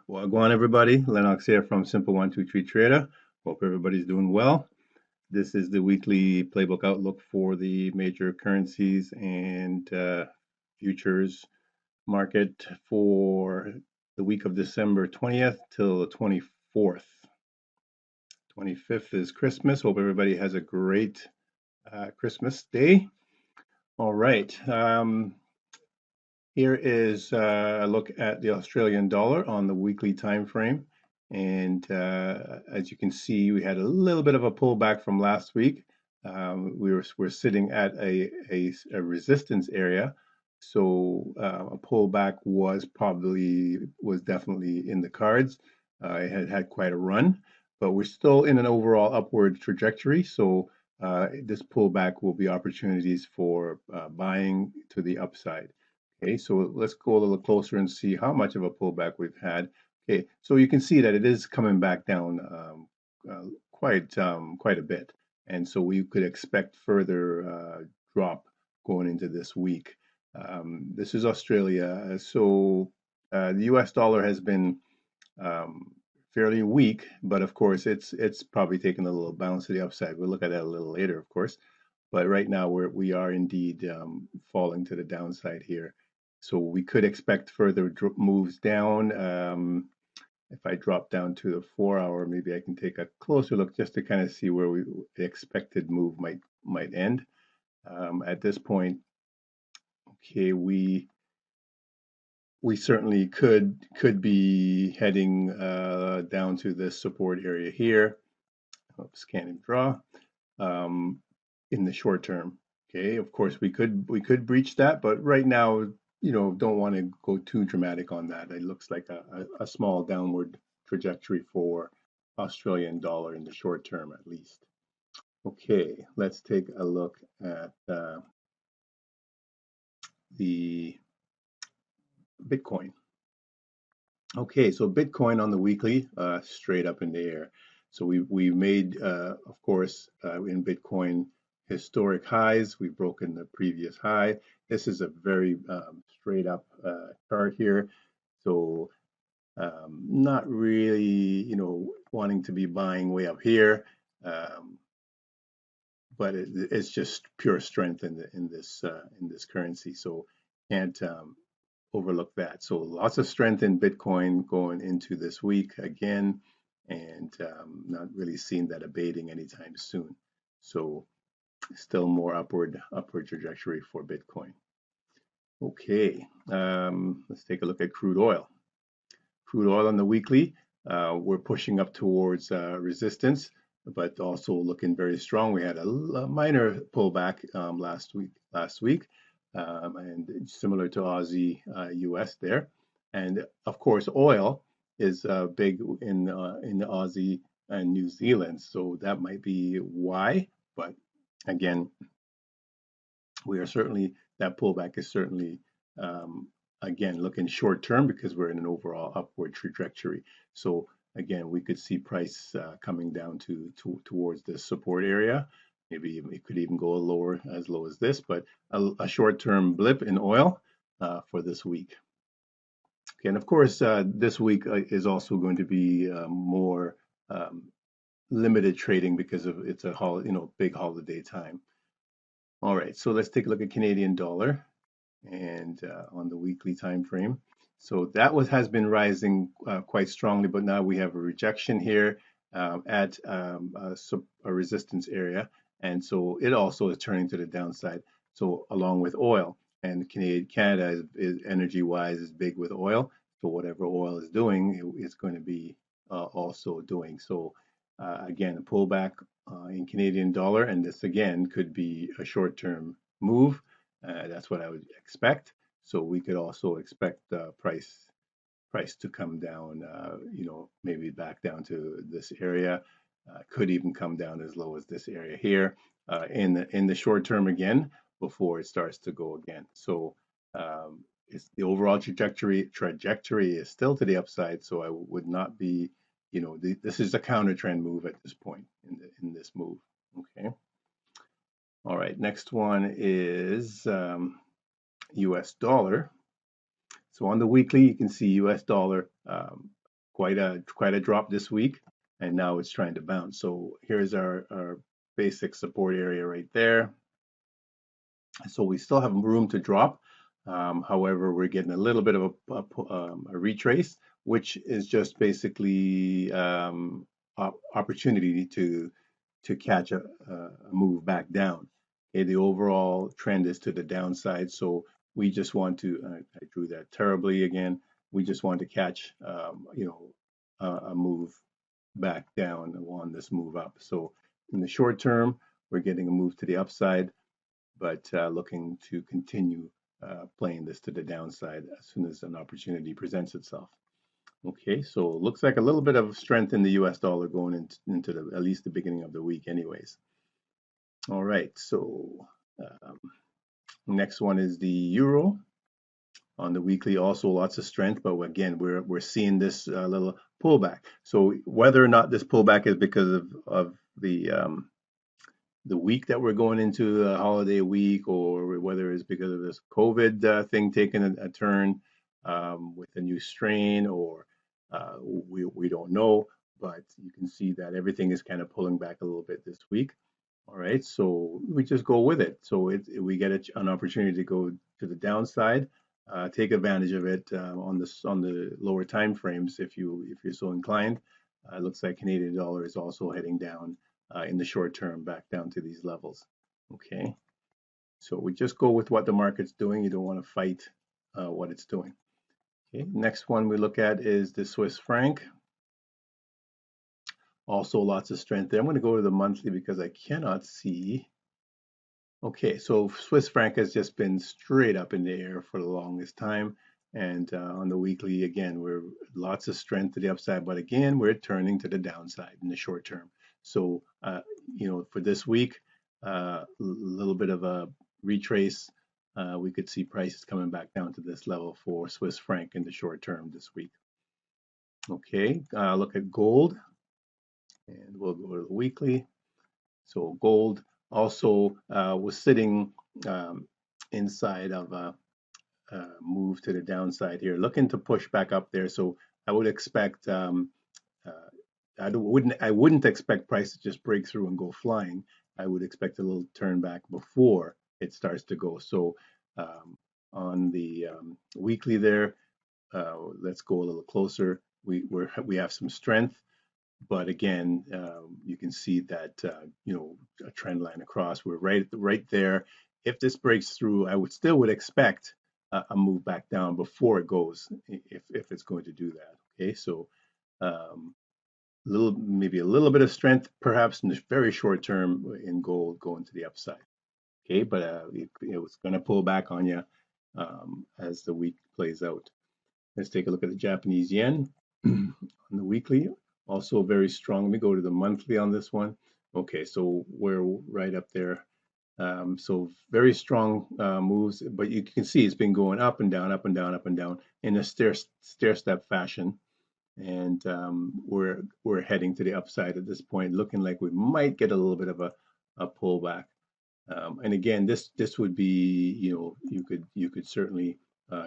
Well, go on, everybody. Lennox here from Simple123 Trader. Hope everybody's doing well. This is the weekly playbook outlook for the major currencies and futures market for the week of December 20th till the 24th. 25th is Christmas. Hope everybody has a great Christmas day. All right. Here is a look at the Australian dollar on the weekly time frame. And as you can see, we had a little bit of a pullback from last week. We're sitting at a resistance area. So a pullback was definitely in the cards. It had quite a run, but we're still in an overall upward trajectory. So this pullback will be opportunities for buying to the upside. Okay, so let's go a little closer and see how much of a pullback we've had. Okay, so you can see that it is coming back down quite a bit, and so we could expect further drop going into this week. This is Australia, so the U.S. dollar has been fairly weak, but of course it's probably taken a little bounce to the upside. We'll look at that a little later, of course. But right now we are indeed falling to the downside here. So we could expect further moves down. If I drop down to the 4-hour, maybe I can take a closer look just to kind of see where the expected move might end. At this point, okay, we certainly could be heading down to this support area here. Scan and draw. In the short term. Okay, of course we could breach that, but right now, don't want to go too dramatic on that. It looks like a small downward trajectory for Australian dollar in the short term at least. Okay, let's take a look at the Bitcoin. Okay, so Bitcoin on the weekly, straight up in the air. So we made, of course, in Bitcoin historic highs. We've broken the previous high. This is a very straight up chart here. So not really, wanting to be buying way up here, but it's just pure strength in this currency. So can't overlook that. So lots of strength in Bitcoin going into this week again, and not really seeing that abating anytime soon. So still more upward trajectory for Bitcoin. Okay, let's take a look at crude oil. Crude oil on the weekly, we're pushing up towards resistance, but also looking very strong. We had a minor pullback last week, and similar to Aussie US there. And of course, oil is big in Aussie and New Zealand, so that might be why. But again, that pullback is certainly again looking short term because we're in an overall upward trajectory. So again, we could see price coming down towards this support area. Maybe it could even go as low as this, but a short-term blip in oil for this week. Okay, and of course, this week is also going to be more limited trading because of it's a big holiday time. All right, so let's take a look at Canadian dollar and on the weekly time frame. So that has been rising quite strongly, but now we have a rejection here at a resistance area, and so it also is turning to the downside. So along with oil, and Canada is energy-wise is big with oil. So whatever oil is doing, it's going to be also doing. So again, a pullback in Canadian dollar, and this again could be a short-term move. That's what I would expect. So we could also expect price to come down, maybe back down to this area. Could even come down as low as this area here in the short term again before it starts to go again. So it's the overall trajectory is still to the upside. So I would not be, this is a counter trend move at this point in this move. Okay. All right, next one is US dollar. So on the weekly, you can see US dollar quite a drop this week, and now it's trying to bounce. So here's our basic support area right there. So we still have room to drop. However, we're getting a little bit of a retrace, which is just basically opportunity to catch a move back down. Okay, the overall trend is to the downside, so we just want to. I drew that terribly again. We just want to catch, a move back down on this move up. So in the short term, we're getting a move to the upside, but looking to continue playing this to the downside as soon as an opportunity presents itself. Okay, so looks like a little bit of strength in the US dollar going into at least the beginning of the week anyways. All right, so next one is the euro. On the weekly, also lots of strength, but again, we're seeing this little pullback. So whether or not this pullback is because of the week that we're going into, the holiday week, or whether it's because of this COVID thing taking a turn with a new strain, or we don't know, but you can see that everything is kind of pulling back a little bit this week. All right, so we just go with it. So we get an opportunity to go to the downside, take advantage of it on the lower time frames if you're so inclined. It looks like Canadian dollar is also heading down in the short term back down to these levels. Okay, so we just go with what the market's doing. You don't want to fight what it's doing. Okay, next one we look at is the Swiss franc. Also lots of strength there. I'm going to go to the monthly because I cannot see. Okay, so Swiss franc has just been straight up in the air for the longest time. And on the weekly, again, we're lots of strength to the upside, but again, we're turning to the downside in the short term. So, for this week, a little bit of a retrace. We could see prices coming back down to this level for Swiss franc in the short term this week. Okay, look at gold. And we'll go to the weekly. So gold also was sitting inside of a move to the downside here, looking to push back up there. So I would expect I wouldn't expect price to just break through and go flying. I would expect a little turn back before it starts to go. So on the weekly there, let's go a little closer. We have some strength. But again, you can see that a trend line across. We're right there. If this breaks through, I would expect a move back down before it goes, if it's going to do that. Okay, so maybe a little bit of strength, perhaps in the very short term in gold going to the upside. Okay, but it's going to pull back on you as the week plays out. Let's take a look at the Japanese yen on the weekly. Also very strong. Let me go to the monthly on this one. Okay, so we're right up there. So very strong moves, but you can see it's been going up and down, up and down, up and down in a stair-step fashion. And we're heading to the upside at this point, looking like we might get a little bit of a pullback. And again, this would be, you could certainly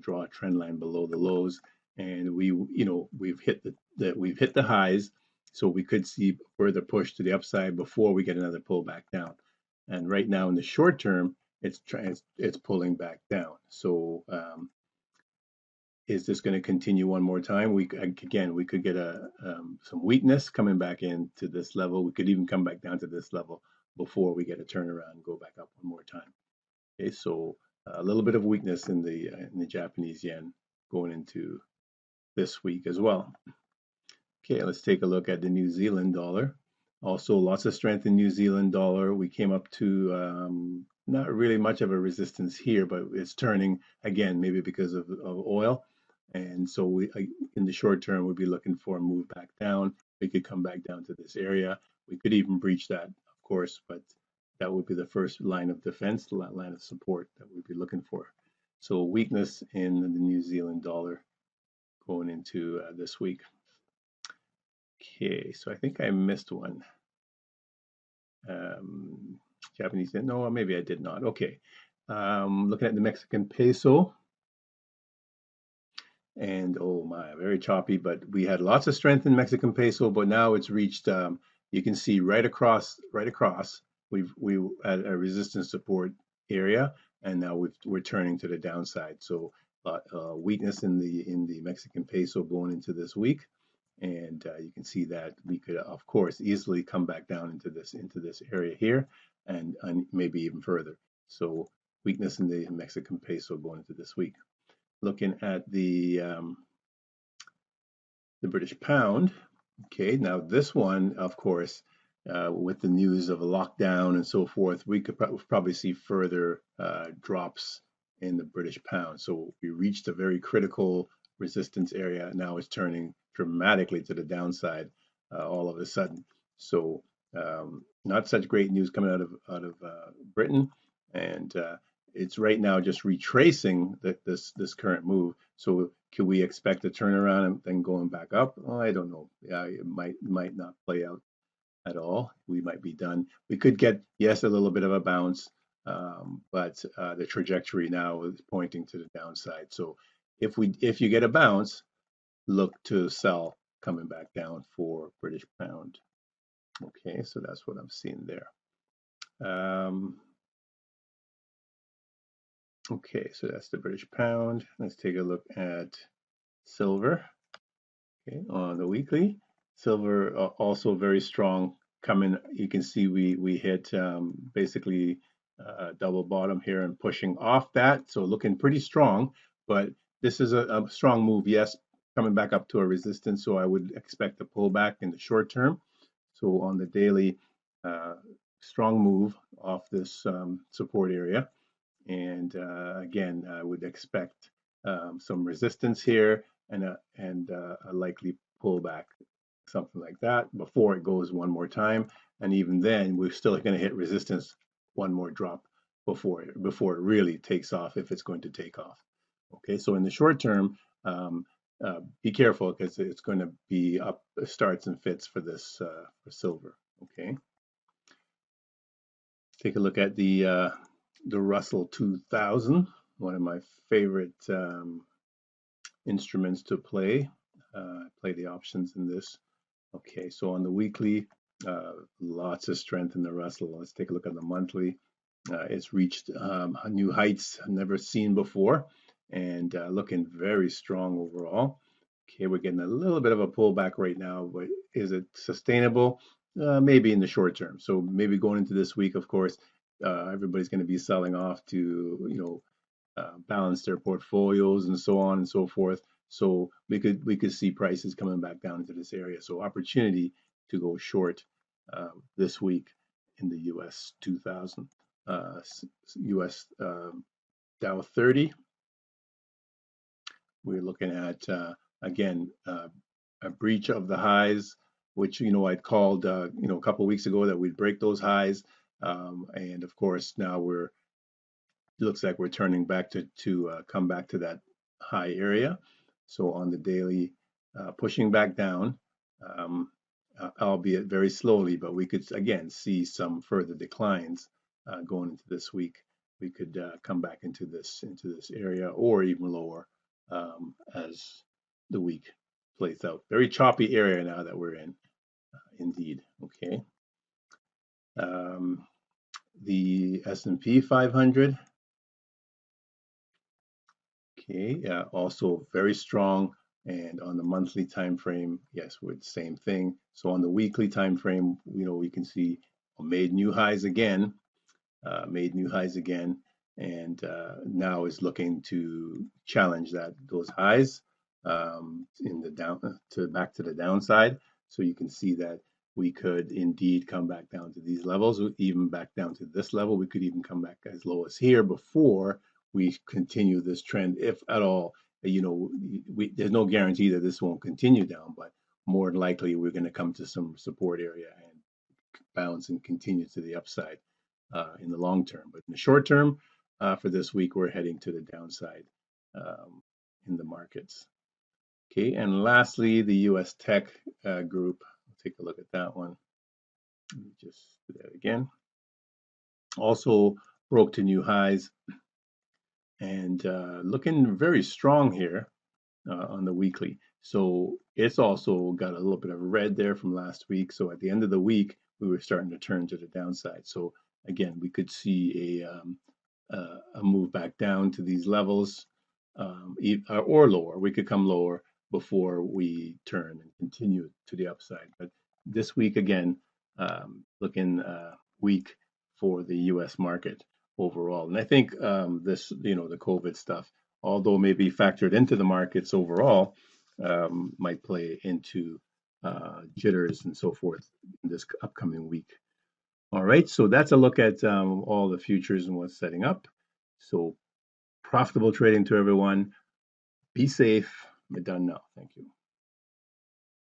draw a trend line below the lows, and we've hit the highs, so we could see further push to the upside before we get another pullback down. And right now in the short term, it's pulling back down. So is this going to continue one more time? We could get some weakness coming back into this level. We could even come back down to this level before we get a turnaround and go back up one more time. Okay, so a little bit of weakness in the Japanese yen going into this week as well. Okay, let's take a look at the New Zealand dollar. Also lots of strength in New Zealand dollar. We came up to not really much of a resistance here, but it's turning again, maybe because of oil. And so in the short term, we'll be looking for a move back down. We could come back down to this area. We could even breach that, of course, but that would be the first line of defense, the line of support that we'd be looking for. So weakness in the New Zealand dollar going into this week. Okay, so I think I missed one. Japanese yen, no, maybe I did not. Okay, looking at the Mexican peso. and oh my, very choppy, but we had lots of strength in Mexican peso, but now it's reached, you can see right across, we at a resistance support area, and now we're turning to the downside. So weakness in the Mexican peso going into this week, and you can see that we could, of course, easily come back down into this area here, and maybe even further. So weakness in the Mexican peso going into this week. Looking at the British pound. Okay, now this one, of course, with the news of a lockdown and so forth, we could probably see further drops in the British pound. So we reached a very critical resistance area. Now it's turning dramatically to the downside all of a sudden. So not such great news coming out of Britain, and it's right now just retracing this current move. So could we expect a turnaround and then going back up? Oh, I don't know. Yeah, it might not play out at all. We might be done. We could get, yes, a little bit of a bounce, but the trajectory now is pointing to the downside. So if you get a bounce, look to sell coming back down for British pound. Okay, so that's what I'm seeing there. Okay, so that's the British pound. Let's take a look at silver. Okay, on the weekly, silver also very strong coming. You can see we hit basically double bottom here and pushing off that, so looking pretty strong. But this is a strong move, yes, coming back up to a resistance. So I would expect a pullback in the short term. So on the daily, strong move off this support area. And again, I would expect some resistance here and a likely pullback, something like that, before it goes one more time. And even then, we're still going to hit resistance, one more drop before it really takes off, if it's going to take off. Okay, so in the short term, be careful because it's going to be up starts and fits for this for silver. Okay, take a look at the Russell 2000, one of my favorite instruments to play. Play the options in this. Okay, so on the weekly, lots of strength in the Russell. Let's take a look at the monthly. It's reached new heights never seen before, and looking very strong overall. Okay, we're getting a little bit of a pullback right now, but is it sustainable? Maybe in the short term. So maybe going into this week, of course, everybody's going to be selling off to balance their portfolios and so on and so forth. So we could see prices coming back down into this area. So opportunity to go short this week in the US 2000, US Dow 30. We're looking at again a breach of the highs, which I'd called a couple of weeks ago that we'd break those highs, and of course now looks like we're turning back to come back to that high area. So on the daily, pushing back down, albeit very slowly, but we could again see some further declines going into this week. We could come back into this area or even lower as the week plays out. Very choppy area now that we're in, indeed. Okay. The S&P 500. Okay, also very strong, and on the monthly time frame, yes, we're the same thing. So on the weekly time frame, we can see made new highs again, and now is looking to challenge those highs in the back to the downside. So you can see that we could indeed come back down to these levels, even back down to this level. We could even come back as low as here before we continue this trend, if at all. There's no guarantee that this won't continue down, but more than likely we're going to come to some support area and bounce and continue to the upside in the long term. But in the short term, for this week, we're heading to the downside in the markets. Okay, and lastly, the U.S. Tech group. Take a look at that one. Let me just do that again. Also broke to new highs and looking very strong here. on the weekly. So it's also got a little bit of red there from last week. So at the end of the week, we were starting to turn to the downside. So again, we could see a move back down to these levels, or lower. We could come lower before we turn and continue to the upside. But this week again, looking weak for the U.S. market overall. And I think this, the COVID stuff, although maybe factored into the markets overall, might play into jitters and so forth in this upcoming week. All right, so that's a look at all the futures and what's setting up. So profitable trading to everyone. Be safe. We're done now. Thank you.